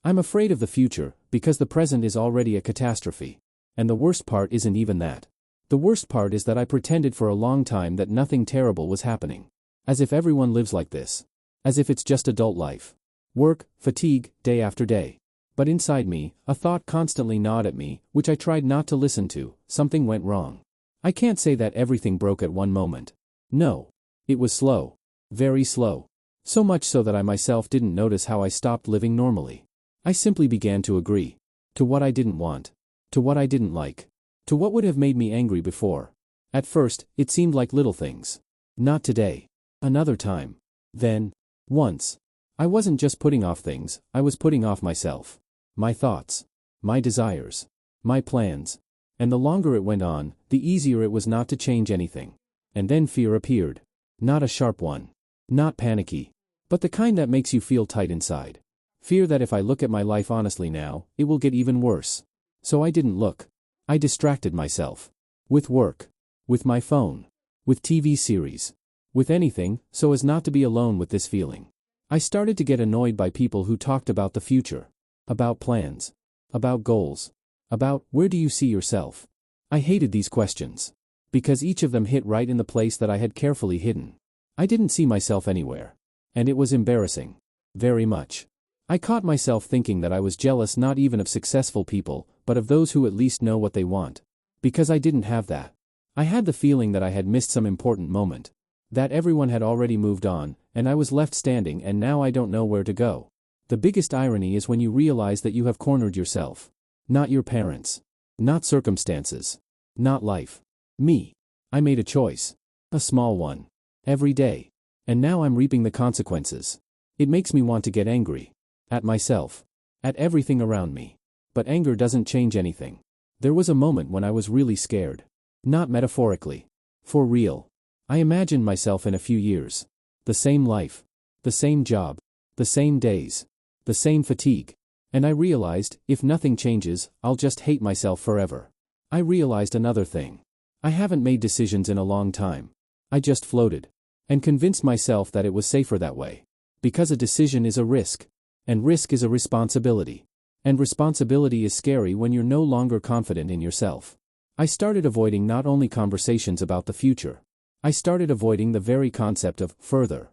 I'm afraid of the future, because the present is already a catastrophe. And the worst part isn't even that. The worst part is that I pretended for a long time that nothing terrible was happening. As if everyone lives like this. As if it's just adult life. Work, fatigue, day after day. But inside me, a thought constantly gnawed at me, which I tried not to listen to. Something went wrong. I can't say that everything broke at one moment. No. It was slow. Very slow. So much so that I myself didn't notice how I stopped living normally. I simply began to agree. To what I didn't want. To what I didn't like. To what would have made me angry before. At first, it seemed like little things. Not today. Another time. Then. Once. I wasn't just putting off things, I was putting off myself. My thoughts. My desires. My plans. And the longer it went on, the easier it was not to change anything. And then fear appeared. Not a sharp one. Not panicky. But the kind that makes you feel tight inside. Fear that if I look at my life honestly now, it will get even worse. So I didn't look. I distracted myself. With work. With my phone. With TV series. With anything, so as not to be alone with this feeling. I started to get annoyed by people who talked about the future. About plans. About goals. About, where do you see yourself? I hated these questions. Because each of them hit right in the place that I had carefully hidden. I didn't see myself anywhere. And it was embarrassing. Very much. I caught myself thinking that I was jealous not even of successful people, but of those who at least know what they want. Because I didn't have that. I had the feeling that I had missed some important moment. That everyone had already moved on, and I was left standing and now I don't know where to go. The biggest irony is when you realize that you have cornered yourself. Not your parents. Not circumstances. Not life. Me. I made a choice. A small one. Every day. And now I'm reaping the consequences. It makes me want to get angry. At myself. At everything around me. But anger doesn't change anything. There was a moment when I was really scared. Not metaphorically. For real. I imagined myself in a few years. The same life. The same job. The same days. The same fatigue. And I realized, if nothing changes, I'll just hate myself forever. I realized another thing. I haven't made decisions in a long time. I just floated. And convinced myself that it was safer that way. Because a decision is a risk. And risk is a responsibility. And responsibility is scary when you're no longer confident in yourself. I started avoiding not only conversations about the future. I started avoiding the very concept of further.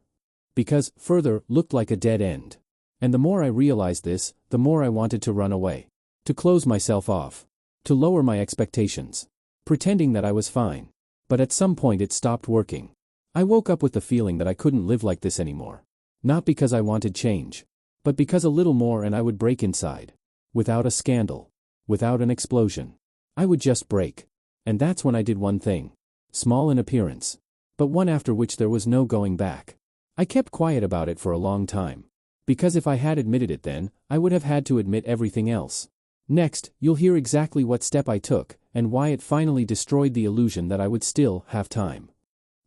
Because further looked like a dead end. And the more I realized this, the more I wanted to run away. To close myself off. To lower my expectations. Pretending that I was fine. But at some point it stopped working. I woke up with the feeling that I couldn't live like this anymore. Not because I wanted change. But because a little more and I would break inside. Without a scandal. Without an explosion. I would just break. And that's when I did one thing. Small in appearance. But one after which there was no going back. I kept quiet about it for a long time. Because if I had admitted it then, I would have had to admit everything else. Next, you'll hear exactly what step I took, and why it finally destroyed the illusion that I would still have time.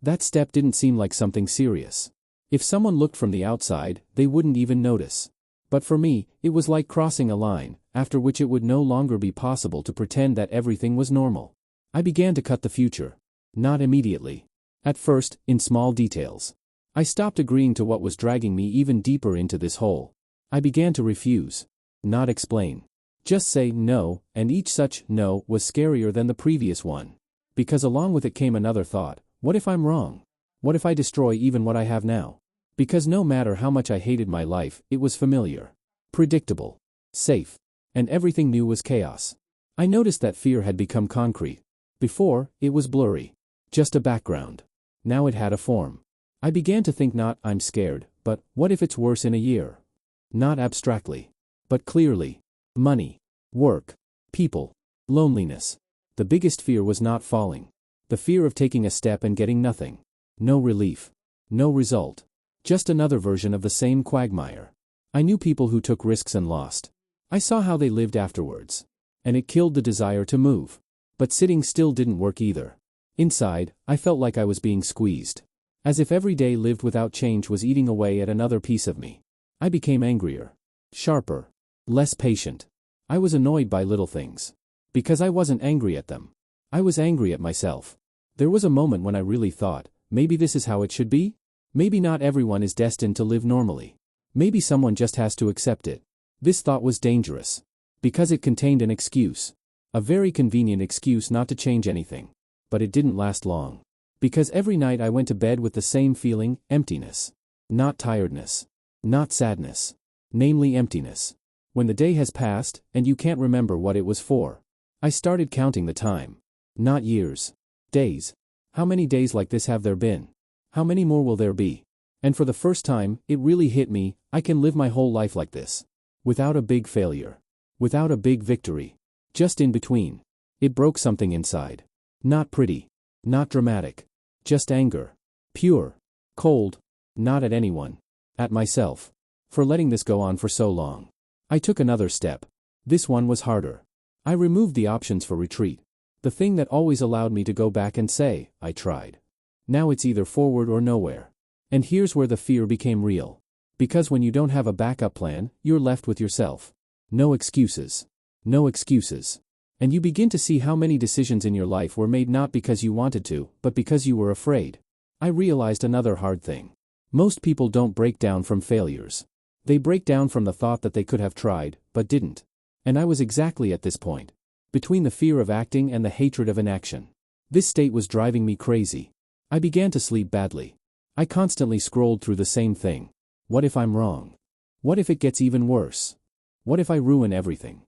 That step didn't seem like something serious. If someone looked from the outside, they wouldn't even notice. But for me, it was like crossing a line, after which it would no longer be possible to pretend that everything was normal. I began to cut the future. Not immediately. At first, in small details. I stopped agreeing to what was dragging me even deeper into this hole. I began to refuse. Not explain. Just say no, and each such no was scarier than the previous one. Because along with it came another thought, what if I'm wrong? What if I destroy even what I have now? Because no matter how much I hated my life, it was familiar. Predictable. Safe. And everything new was chaos. I noticed that fear had become concrete. Before, it was blurry. Just a background. Now it had a form. I began to think not I'm scared, but what if it's worse in a year? Not abstractly. But clearly. Money. Work. People. Loneliness. The biggest fear was not falling. The fear of taking a step and getting nothing. No relief. No result. Just another version of the same quagmire. I knew people who took risks and lost. I saw how they lived afterwards. And it killed the desire to move. But sitting still didn't work either. Inside, I felt like I was being squeezed. As if every day lived without change was eating away at another piece of me. I became angrier. Sharper. Less patient. I was annoyed by little things. Because I wasn't angry at them. I was angry at myself. There was a moment when I really thought, maybe this is how it should be? Maybe not everyone is destined to live normally. Maybe someone just has to accept it. This thought was dangerous. Because it contained an excuse. A very convenient excuse not to change anything. But it didn't last long. Because every night I went to bed with the same feeling, emptiness. Not tiredness. Not sadness. Namely emptiness. When the day has passed, and you can't remember what it was for. I started counting the time. Not years. Days. How many days like this have there been? How many more will there be? And for the first time, it really hit me, I can live my whole life like this. Without a big failure. Without a big victory. Just in between. It broke something inside. Not pretty. Not dramatic. Just anger. Pure. Cold. Not at anyone. At myself. For letting this go on for so long. I took another step. This one was harder. I removed the options for retreat. The thing that always allowed me to go back and say, I tried. Now it's either forward or nowhere. And here's where the fear became real. Because when you don't have a backup plan, you're left with yourself. No excuses. No excuses. And you begin to see how many decisions in your life were made not because you wanted to, but because you were afraid. I realized another hard thing. Most people don't break down from failures. They break down from the thought that they could have tried, but didn't. And I was exactly at this point. Between the fear of acting and the hatred of inaction. This state was driving me crazy. I began to sleep badly. I constantly scrolled through the same thing. What if I'm wrong? What if it gets even worse? What if I ruin everything?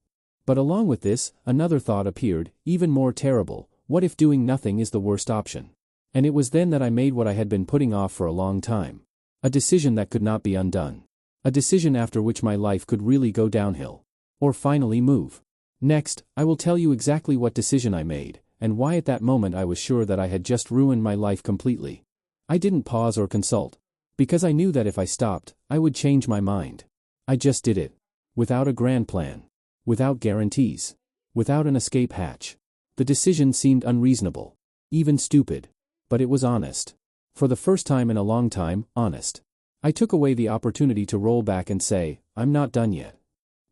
But along with this, another thought appeared, even more terrible. What if doing nothing is the worst option? And it was then that I made what I had been putting off for a long time. A decision that could not be undone. A decision after which my life could really go downhill. Or finally move. Next, I will tell you exactly what decision I made, and why at that moment I was sure that I had just ruined my life completely. I didn't pause or consult. Because I knew that if I stopped, I would change my mind. I just did it. Without a grand plan. Without guarantees. Without an escape hatch. The decision seemed unreasonable. Even stupid. But it was honest. For the first time in a long time, honest. I took away the opportunity to roll back and say, I'm not done yet.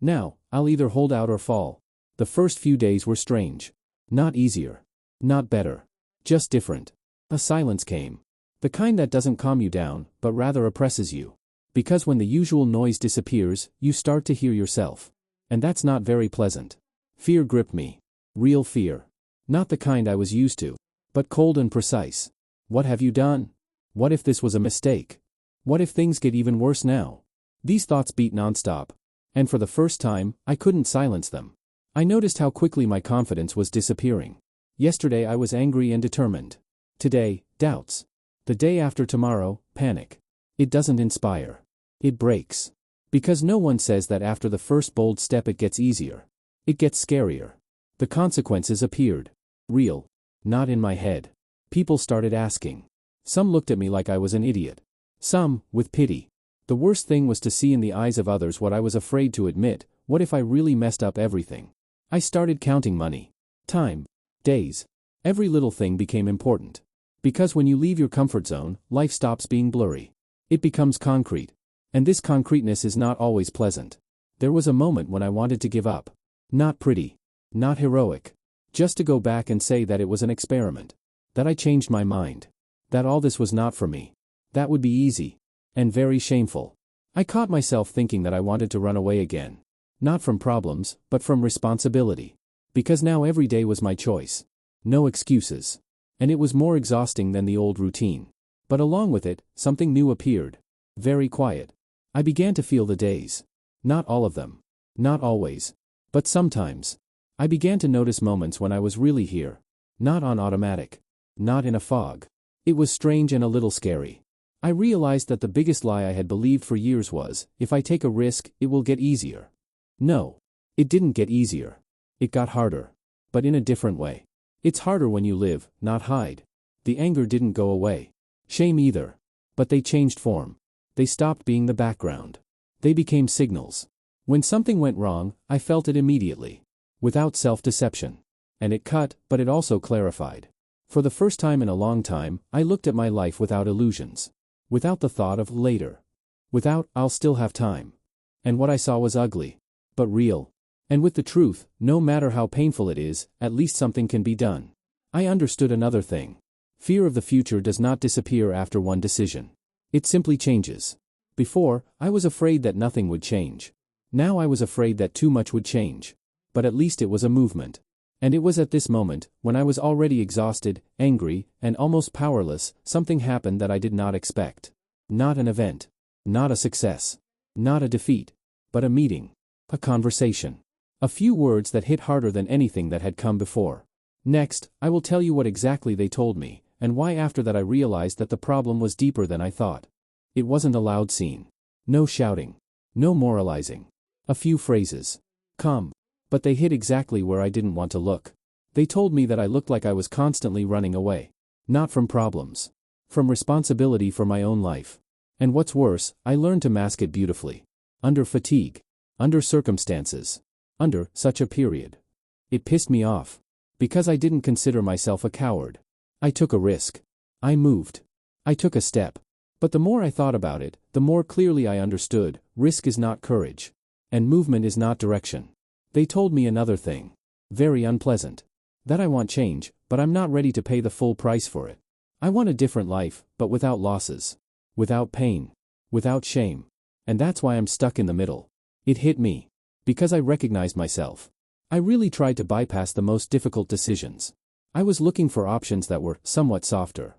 Now, I'll either hold out or fall. The first few days were strange. Not easier. Not better. Just different. A silence came. The kind that doesn't calm you down, but rather oppresses you. Because when the usual noise disappears, you start to hear yourself. And that's not very pleasant. Fear gripped me. Real fear. Not the kind I was used to. But cold and precise. What have you done? What if this was a mistake? What if things get even worse now? These thoughts beat nonstop. And for the first time, I couldn't silence them. I noticed how quickly my confidence was disappearing. Yesterday I was angry and determined. Today, doubts. The day after tomorrow, panic. It doesn't inspire. It breaks. Because no one says that after the first bold step it gets easier. It gets scarier. The consequences appeared. Real. Not in my head. People started asking. Some looked at me like I was an idiot. Some, with pity. The worst thing was to see in the eyes of others what I was afraid to admit. What if I really messed up everything? I started counting money. Time. Days. Every little thing became important. Because when you leave your comfort zone, life stops being blurry. It becomes concrete. And this concreteness is not always pleasant. There was a moment when I wanted to give up. Not pretty. Not heroic. Just to go back and say that it was an experiment. That I changed my mind. That all this was not for me. That would be easy. And very shameful. I caught myself thinking that I wanted to run away again. Not from problems, but from responsibility. Because now every day was my choice. No excuses. And it was more exhausting than the old routine. But along with it, something new appeared. Very quiet. I began to feel the days. Not all of them. Not always. But sometimes. I began to notice moments when I was really here. Not on automatic. Not in a fog. It was strange and a little scary. I realized that the biggest lie I had believed for years was, if I take a risk, it will get easier. No. It didn't get easier. It got harder. But in a different way. It's harder when you live, not hide. The anger didn't go away. Shame either. But they changed form. They stopped being the background. They became signals. When something went wrong, I felt it immediately. Without self-deception. And it cut, but it also clarified. For the first time in a long time, I looked at my life without illusions. Without the thought of later. Without, I'll still have time. And what I saw was ugly. But real. And with the truth, no matter how painful it is, at least something can be done. I understood another thing. Fear of the future does not disappear after one decision. It simply changes. Before, I was afraid that nothing would change. Now I was afraid that too much would change. But at least it was a movement. And it was at this moment, when I was already exhausted, angry, and almost powerless, something happened that I did not expect. Not an event. Not a success. Not a defeat. But a meeting. A conversation. A few words that hit harder than anything that had come before. Next, I will tell you what exactly they told me, and why after that I realized that the problem was deeper than I thought. It wasn't a loud scene. No shouting. No moralizing. A few phrases. Calm. But they hit exactly where I didn't want to look. They told me that I looked like I was constantly running away. Not from problems. From responsibility for my own life. And what's worse, I learned to mask it beautifully. Under fatigue. Under circumstances. Under such a period. It pissed me off. Because I didn't consider myself a coward. I took a risk. I moved. I took a step. But the more I thought about it, the more clearly I understood, risk is not courage. And movement is not direction. They told me another thing. Very unpleasant. That I want change, but I'm not ready to pay the full price for it. I want a different life, but without losses. Without pain. Without shame. And that's why I'm stuck in the middle. It hit me. Because I recognized myself. I really tried to bypass the most difficult decisions. I was looking for options that were somewhat softer.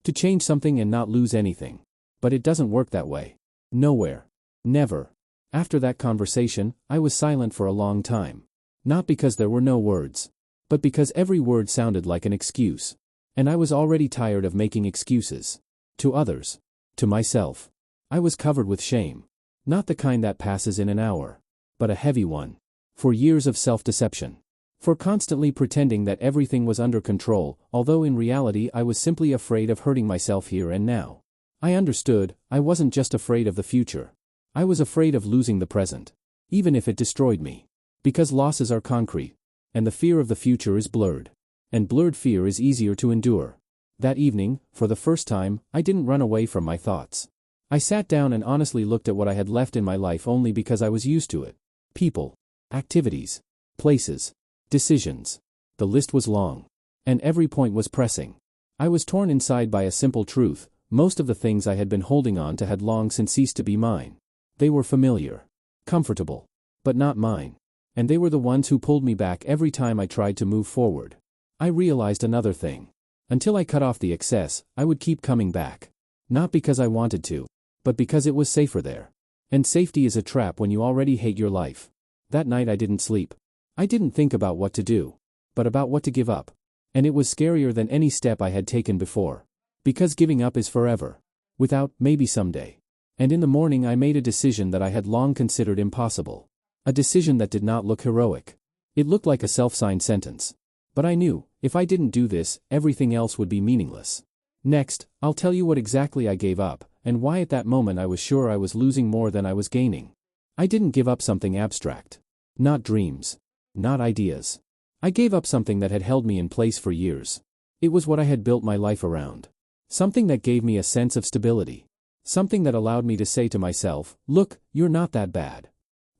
To change something and not lose anything. But it doesn't work that way. Nowhere. Never. After that conversation, I was silent for a long time. Not because there were no words. But because every word sounded like an excuse. And I was already tired of making excuses. To others. To myself. I was covered with shame. Not the kind that passes in an hour. But a heavy one. For years of self-deception. For constantly pretending that everything was under control, although in reality I was simply afraid of hurting myself here and now. I understood, I wasn't just afraid of the future. I was afraid of losing the present. Even if it destroyed me. Because losses are concrete. And the fear of the future is blurred. And blurred fear is easier to endure. That evening, for the first time, I didn't run away from my thoughts. I sat down and honestly looked at what I had left in my life only because I was used to it. People. Activities. Places. Decisions. The list was long. And every point was pressing. I was torn inside by a simple truth. Most of the things I had been holding on to had long since ceased to be mine. They were familiar. Comfortable. But not mine. And they were the ones who pulled me back every time I tried to move forward. I realized another thing. Until I cut off the excess, I would keep coming back. Not because I wanted to. But because it was safer there. And safety is a trap when you already hate your life. That night I didn't sleep. I didn't think about what to do. But about what to give up. And it was scarier than any step I had taken before. Because giving up is forever. Without, maybe someday. And in the morning I made a decision that I had long considered impossible. A decision that did not look heroic. It looked like a self-signed sentence. But I knew, if I didn't do this, everything else would be meaningless. Next, I'll tell you what exactly I gave up, and why at that moment I was sure I was losing more than I was gaining. I didn't give up something abstract. Not dreams. Not ideas. I gave up something that had held me in place for years. It was what I had built my life around. Something that gave me a sense of stability. Something that allowed me to say to myself, look, you're not that bad.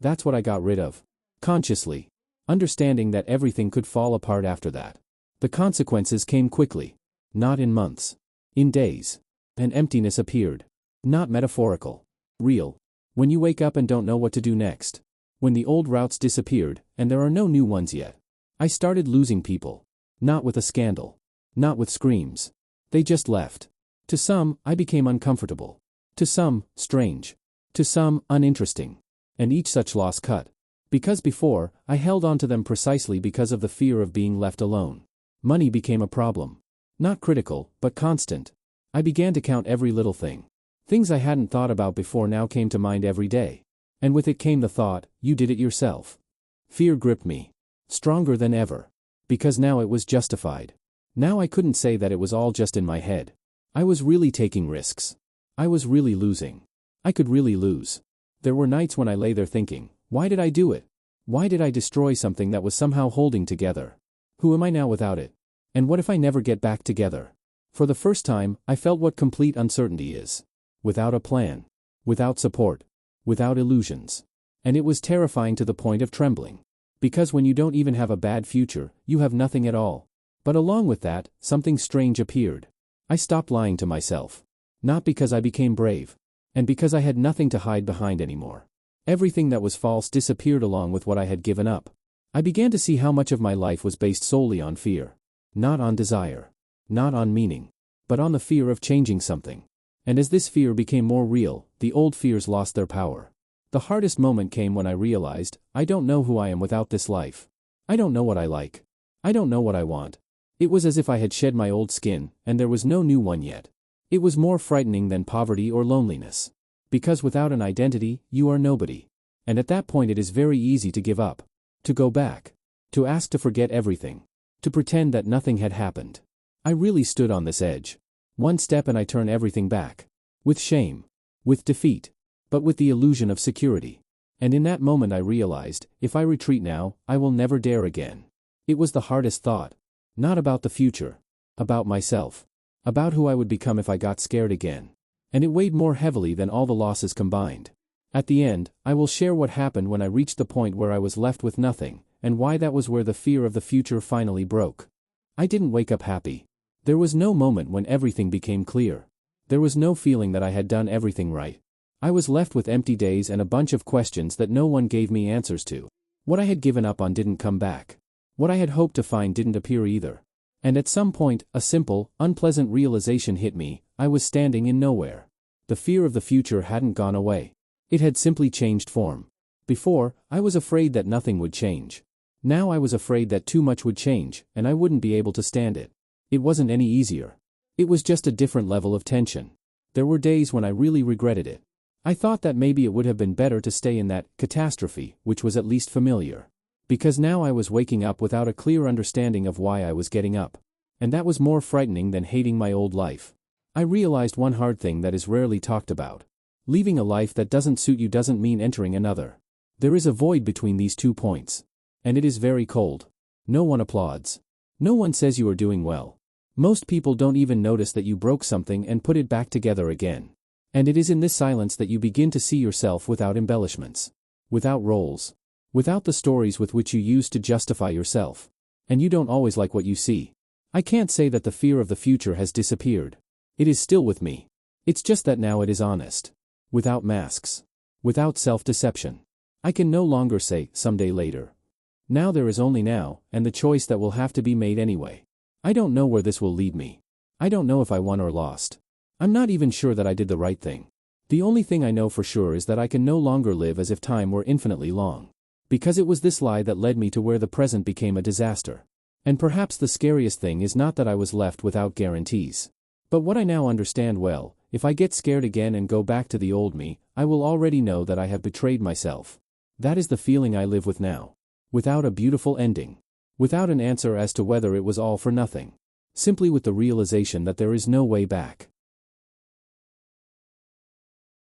That's what I got rid of. Consciously. Understanding that everything could fall apart after that. The consequences came quickly. Not in months. In days. An emptiness appeared. Not metaphorical. Real. When you wake up and don't know what to do next. When the old routes disappeared, and there are no new ones yet. I started losing people. Not with a scandal. Not with screams. They just left. To some, I became uncomfortable. To some, strange. To some, uninteresting. And each such loss cut. Because before, I held on to them precisely because of the fear of being left alone. Money became a problem. Not critical, but constant. I began to count every little thing. Things I hadn't thought about before now came to mind every day. And with it came the thought, you did it yourself. Fear gripped me. Stronger than ever. Because now it was justified. Now I couldn't say that it was all just in my head. I was really taking risks. I was really losing. I could really lose. There were nights when I lay there thinking, why did I do it? Why did I destroy something that was somehow holding together? Who am I now without it? And what if I never get back together? For the first time, I felt what complete uncertainty is. Without a plan. Without support. Without illusions. And it was terrifying to the point of trembling. Because when you don't even have a bad future, you have nothing at all. But along with that, something strange appeared. I stopped lying to myself. Not because I became brave. And because I had nothing to hide behind anymore. Everything that was false disappeared along with what I had given up. I began to see how much of my life was based solely on fear. Not on desire. Not on meaning. But on the fear of changing something. And as this fear became more real, the old fears lost their power. The hardest moment came when I realized, I don't know who I am without this life. I don't know what I like. I don't know what I want. It was as if I had shed my old skin, and there was no new one yet. It was more frightening than poverty or loneliness. Because without an identity, you are nobody. And at that point it is very easy to give up. To go back. To ask to forget everything. To pretend that nothing had happened. I really stood on this edge. One step and I turn everything back. With shame. With defeat. But with the illusion of security. And in that moment I realized, if I retreat now, I will never dare again. It was the hardest thought. Not about the future. About myself. About who I would become if I got scared again. And it weighed more heavily than all the losses combined. At the end, I will share what happened when I reached the point where I was left with nothing, and why that was where the fear of the future finally broke. I didn't wake up happy. There was no moment when everything became clear. There was no feeling that I had done everything right. I was left with empty days and a bunch of questions that no one gave me answers to. What I had given up on didn't come back. What I had hoped to find didn't appear either. And at some point, a simple, unpleasant realization hit me: I was standing in nowhere. The fear of the future hadn't gone away. It had simply changed form. Before, I was afraid that nothing would change. Now I was afraid that too much would change, and I wouldn't be able to stand it. It wasn't any easier. It was just a different level of tension. There were days when I really regretted it. I thought that maybe it would have been better to stay in that catastrophe, which was at least familiar. Because now I was waking up without a clear understanding of why I was getting up. And that was more frightening than hating my old life. I realized one hard thing that is rarely talked about. Leaving a life that doesn't suit you doesn't mean entering another. There is a void between these 2 points. And it is very cold. No one applauds. No one says you are doing well. Most people don't even notice that you broke something and put it back together again. And it is in this silence that you begin to see yourself without embellishments. Without roles. Without the stories with which you used to justify yourself. And you don't always like what you see. I can't say that the fear of the future has disappeared. It is still with me. It's just that now it is honest. Without masks. Without self-deception. I can no longer say, someday later. Now there is only now, and the choice that will have to be made anyway. I don't know where this will lead me. I don't know if I won or lost. I'm not even sure that I did the right thing. The only thing I know for sure is that I can no longer live as if time were infinitely long. Because it was this lie that led me to where the present became a disaster. And perhaps the scariest thing is not that I was left without guarantees. But what I now understand well: if I get scared again and go back to the old me, I will already know that I have betrayed myself. That is the feeling I live with now. Without a beautiful ending. Without an answer as to whether it was all for nothing. Simply with the realization that there is no way back.